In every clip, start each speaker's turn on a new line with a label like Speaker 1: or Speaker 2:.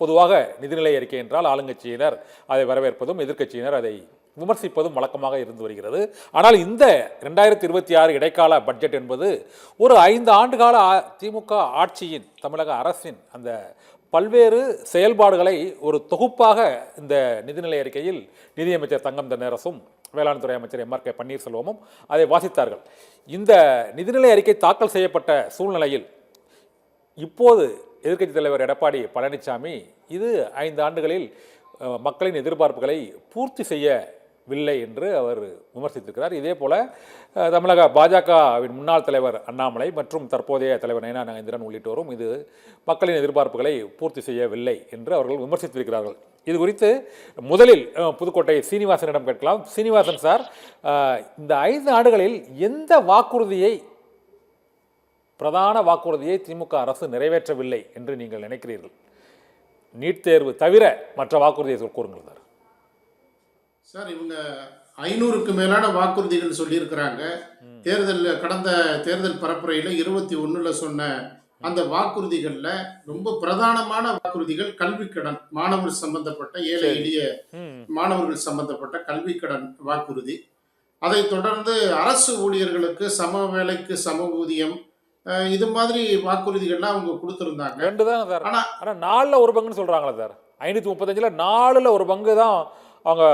Speaker 1: பொதுவாக நிதிநிலை அறிக்கை என்றால் ஆளுங்கட்சியினர் அதை வரவேற்பதும் எதிர்க்கட்சியினர் அதை விமர்சிப்பதும் வழக்கமாக இருந்து வருகிறது. ஆனால் இந்த 2026 இடைக்கால பட்ஜெட் என்பது ஒரு 5 ஆண்டுகால திமுக ஆட்சியின், தமிழக அரசின் அந்த பல்வேறு செயல்பாடுகளை ஒரு தொகுப்பாக இந்த நிதிநிலை அறிக்கையில் நிதியமைச்சர் தங்கம் தென்னரசும் வேளாண் துறை அமைச்சர் MRK பன்னீர்செல்வமும் அதை வாசித்தார்கள். இந்த நிதிநிலை அறிக்கை தாக்கல் செய்யப்பட்ட சூழ்நிலையில் இப்போது எதிர்க்கட்சித் தலைவர் எடப்பாடி பழனிசாமி இது 5 ஆண்டுகளில் மக்களின் எதிர்பார்ப்புகளை பூர்த்தி செய்யவில்லை என்று அவர் விமர்சித்திருக்கிறார். இதே போல தமிழக பாஜகவின் முன்னாள் தலைவர் அண்ணாமலை மற்றும் தற்போதைய தலைவர் நயனா நாகேந்திரன் உள்ளிட்டோரும் இது மக்களின் எதிர்பார்ப்புகளை பூர்த்தி செய்யவில்லை என்று அவர்கள் விமர்சித்திருக்கிறார்கள். இது குறித்து முதலில் புதுக்கோட்டை சீனிவாசனிடம் கேட்கலாம். சீனிவாசன் சார், இந்த 5 ஆண்டுகளில் எந்த பிரதான வாக்குறுதியை திமுக அரசு நிறைவேற்றவில்லை என்று நீங்கள் நினைக்கிறீர்கள்? நீட் தேர்வு தவிர மற்ற வாக்குறுதியை கூறுங்கள் சார்.
Speaker 2: சார், இவங்க 500க்கு மேலான வாக்குறுதிகள் சொல்லியிருக்கிறாங்க. கடந்த தேர்தல் பரப்புரையில் 21ல் சொன்ன அந்த வாக்குறுதிகளில் ரொம்ப பிரதானமான வாக்குறுதிகள் கல்வி கடன், மாணவர் சம்பந்தப்பட்ட ஏழை எளிய மாணவர்கள் சம்பந்தப்பட்ட கல்வி கடன் வாக்குறுதி. அதை தொடர்ந்து அரசு ஊழியர்களுக்கு சம வேலைக்கு சம ஊதியம், இது மாதிரி வாக்குறுதிகள்லாம் அவங்க கொடுத்துருந்தாங்க.
Speaker 1: 2 தான் சார். ஆனால் 4ல் 1 பங்குன்னு சொல்கிறாங்களா சார்? 535ல் 4ல் 1 பங்கு தான் அவங்க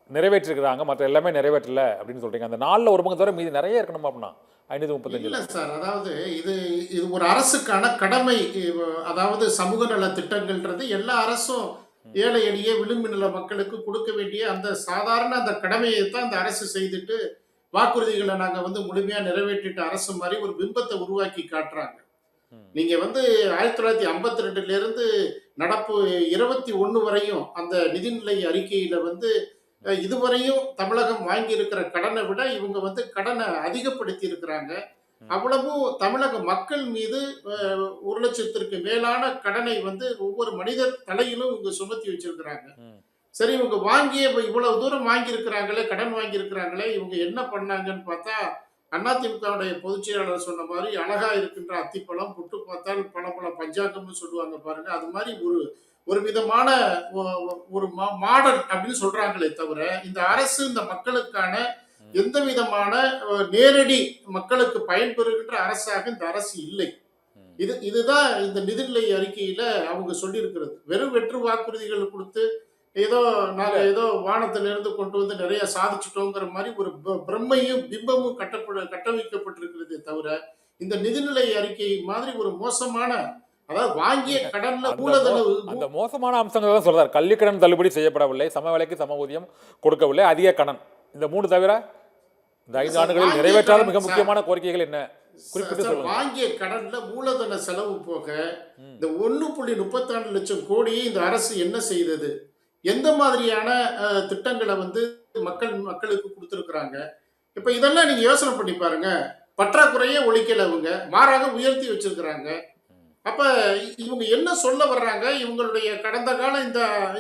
Speaker 1: நிறைவேற்றிருக்கிறாங்க, மற்ற எல்லாமே நிறைவேற்றல அப்படின்னு சொல்றீங்க. அந்த 4ல் 1 பங்கு தவிர மீதி நிறைய இருக்கணும் அப்படின்னா 535
Speaker 2: இல்லை சார். அதாவது இது ஒரு அரசுக்கான கடமை. அதாவது சமூக நல திட்டங்கள்ன்றது எல்லா அரசும் ஏழை எளிய விளிம்பு நில மக்களுக்கு கொடுக்க வேண்டிய அந்த சாதாரண அந்த கடமையை தான் இந்த அரசு செய்துட்டு வாக்குறுதிகளை நாங்கள் முழுமையாக நிறைவேற்றிட்ட அரசு மாதிரி ஒரு பிம்பத்தை உருவாக்கி காட்டுறாங்க. நீங்க 1952 நடப்பு 21 வரையும் அந்த நிதிநிலை அறிக்கையில இதுவரையும் தமிழகம் வாங்கி இருக்கிற கடனை விட இவங்க கடனை அதிகப்படுத்தி இருக்கிறாங்க. அவ்வளவும் தமிழக மக்கள் மீது 1 லட்சத்திற்கு மேலான கடனை ஒவ்வொரு மனிதர் தலையிலும் இவங்க சுமத்தி வச்சிருக்கிறாங்க. சரி, இவங்க இவ்வளவு தூரம் வாங்கி இருக்கிறாங்களே, கடன் வாங்கி இருக்கிறாங்களே, இவங்க என்ன பண்ணாங்கன்னு பார்த்தா, அதிமுகவுடைய பொதுச் செயலாளர் சொன்ன மாதிரி அழகா இருக்கின்ற அத்திப்பழம் புட்டு பார்த்தால் பல பஞ்சாங்கம்னு சொல்லுவாங்க பாருங்க. அது மாதிரி ஒரு விதமான ஒரு மாடல் அப்படின்னு சொல்றாங்களே தவிர இந்த அரசு இந்த மக்களுக்கான எந்த விதமான நேரடி மக்களுக்கு பயன்பெறுகின்ற அரசாக இந்த அரசு இல்லை. இதுதான் இந்த நிதிநிலை அறிக்கையில அவங்க சொல்லியிருக்கிறது. வெறும் வெற்று வாக்குறுதிகள் கொடுத்து நாங்க ஏதோ வானத்திலிருந்து கொண்டு நிறைய சாதிச்சிட்டோங்கிற மாதிரி ஒரு பிரம்மையும் பிம்பமும் கட்டமைக்கப்பட்டிருக்கிறதே தவிர இந்த நிதிநிலை அறிக்கை மாதிரி ஒரு மோசமான, அதாவது வாங்கிய கடன்ல மூலதன
Speaker 1: அந்த மோசமான அம்சங்கள் தான் சொல்றாரு. கல்வி கடன் தள்ளுபடி செய்யப்படவில்லை, சம வேலைக்கு சம ஊதியம் கொடுக்கவில்லை, அதிக கடன், இந்த 3 தவிர இந்த 5 ஆண்டுகளில் நிறைவேற்றாத மிக முக்கியமான கோரிக்கைகள் என்ன குறிப்பிட்டு சொல்லுங்க.
Speaker 2: வாங்கிய கடன்ல மூலதன செலவு போக இந்த 1.34 லட்சம் கோடியை இந்த அரசு என்ன செய்தது, எந்த மாதிரியான திட்டங்களை மக்களுக்கு கொடுத்துருக்குறாங்க. இப்ப இதெல்லாம் நீங்க யோசனை பண்ணி பாருங்க. பற்றாக்குறையே ஒழிக்கல, அவங்க மாறாக உயர்த்தி வச்சிருக்கிறாங்க. அப்ப இவங்க என்ன சொல்ல வர்றாங்க? இவங்களுடைய கடந்த கால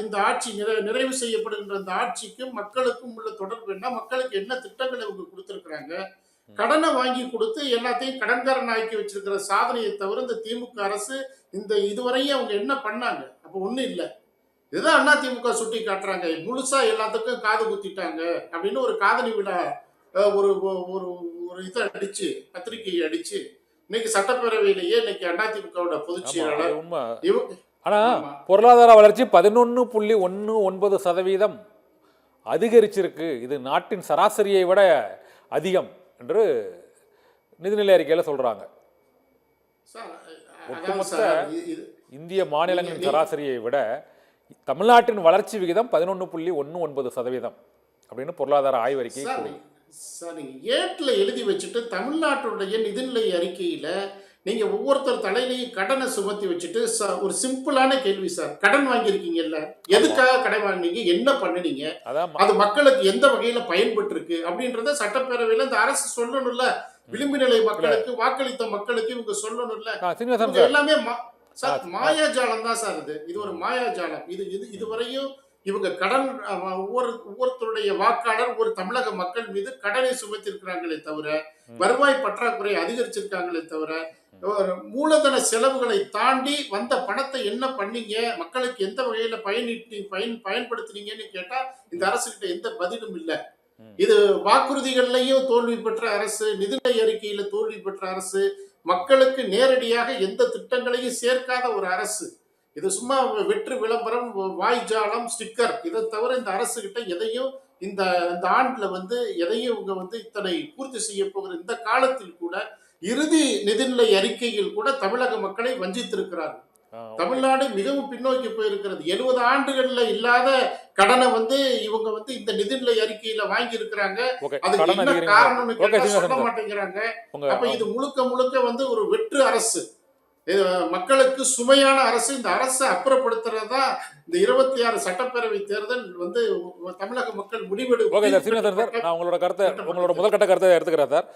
Speaker 2: இந்த ஆட்சி நிறைவு செய்யப்படுகின்ற இந்த ஆட்சிக்கும் மக்களுக்கும் உள்ள தொடர்பு என்ன? மக்களுக்கு என்ன திட்டங்களை இவங்க கொடுத்துருக்குறாங்க? கடனை வாங்கி கொடுத்து எல்லாத்தையும் கடன்காரன் ஆக்கி வச்சிருக்கிற சாதனையை தவிர இந்த திமுக அரசு இதுவரையும் அவங்க என்ன பண்ணாங்க? அப்ப ஒண்ணும் இல்லை. இதுதான் அதிமுக சுட்டி காட்டுறாங்க. முழுசா எல்லாத்துக்கும் காது குத்திட்டாங்க அப்படின்னு ஒரு காதலி விழா ஒரு இதை அடிச்சு, பத்திரிகை அடிச்சு இன்னைக்கு சட்டப்பேரவையிலேயே இன்னைக்கு அதிமுகவோட பொதுச் செயலாளர்.
Speaker 1: ஆனா பொருளாதார வளர்ச்சி 11.19% அதிகரிச்சிருக்கு, இது நாட்டின் சராசரியை விட அதிகம் என்று நிதிநிலை அறிக்கையில சொல்றாங்க. ஒட்டுமொத்த இந்திய மாநிலங்களின் சராசரியை விட தமிழ்நாட்டின் வளர்ச்சி விகிதம் 11.19% அப்படின்னு பொருளாதார ஆய்வறிக்கை.
Speaker 2: சார், நீங்க ஏட்ல எழுதி வச்சுட்டு தமிழ்நாட்டுடைய நிதிநிலை அறிக்கையில நீங்க ஒவ்வொருத்தர் தலையிலையும் கடனை சுமத்தி வச்சுட்டு ஒரு சிம்பிளான கேள்வி சார், கடன் வாங்கியிருக்கீங்கல்ல, எதுக்காக கடன் வாங்கினீங்க, என்ன பண்ணினீங்க, அது மக்களுக்கு எந்த வகையில பயன்பட்டு இருக்கு அப்படின்றத சட்டப்பேரவையில இந்த அரசு சொல்லணும்ல. விளிம்பு நிலை மக்களுக்கு, வாக்களித்த மக்களுக்கு இவங்க சொல்லணும்ல. எல்லாமே சார் மாயாஜாலம் தான் சார். இது ஒரு மாயாஜாலம். இதுவரையும் இவங்க கடன் ஒவ்வொருத்தருடைய வாக்காளர் ஒரு தமிழக மக்கள் மீது கடனை சுமத்திருக்கிறாங்களே தவிர வருவாய் பற்றாக்குறை அதிகரிச்சிருக்காங்களே தவிர மூலதன செலவுகளை தாண்டி வந்த பணத்தை என்ன பண்ணீங்க, மக்களுக்கு எந்த வகையில பயன்படுத்துனீங்கன்னு கேட்டா இந்த அரசு கிட்ட எந்த பதிலும் இல்லை. இது வாக்குறுதிகள்லயும் தோல்வி பெற்ற அரசு, நிதிநிலை அறிக்கையில தோல்வி பெற்ற அரசு, மக்களுக்கு நேரடியாக எந்த திட்டங்களையும் சேர்க்காத ஒரு அரசு. இது சும்மா வெற்று விளம்பரம், வாய்ஜாலம், ஸ்டிக்கர். இதை தவிர இந்த அரசு கிட்ட எதையும் இந்த இந்த ஆண்டுல எதையும் இவங்க இத்தனை பூர்த்தி செய்ய போகிற இந்த காலத்தில் கூட இறுதி நிதிநிலை அறிக்கையில் கூட தமிழக மக்களை வஞ்சித்திருக்கிறார்கள். தமிழ்நாடு மிகவும் பின்னோக்கி போயிருக்கிறது. 70 ஆண்டுகள்ல இல்லாத கடனை இவங்க இந்த நிதிநிலை அறிக்கையில வாங்கி இருக்கிறாங்க. அதுக்கு என்ன காரணம்னு கேட்டா சொல்ல மாட்டேங்கிறாங்க. அப்ப இது முழுக்க முழுக்க ஒரு வெற்று அரசு, மக்களுக்கு சுமையான அரசு. இந்த அரசை அப்புறப்படுத்துறதா இந்த 26 சட்டப்பேரவை தேர்தல் தமிழக மக்கள் முடிவெடு.
Speaker 1: உங்களோட முதல் கட்ட கருத்தை எடுத்துக்கிறேன் சார்.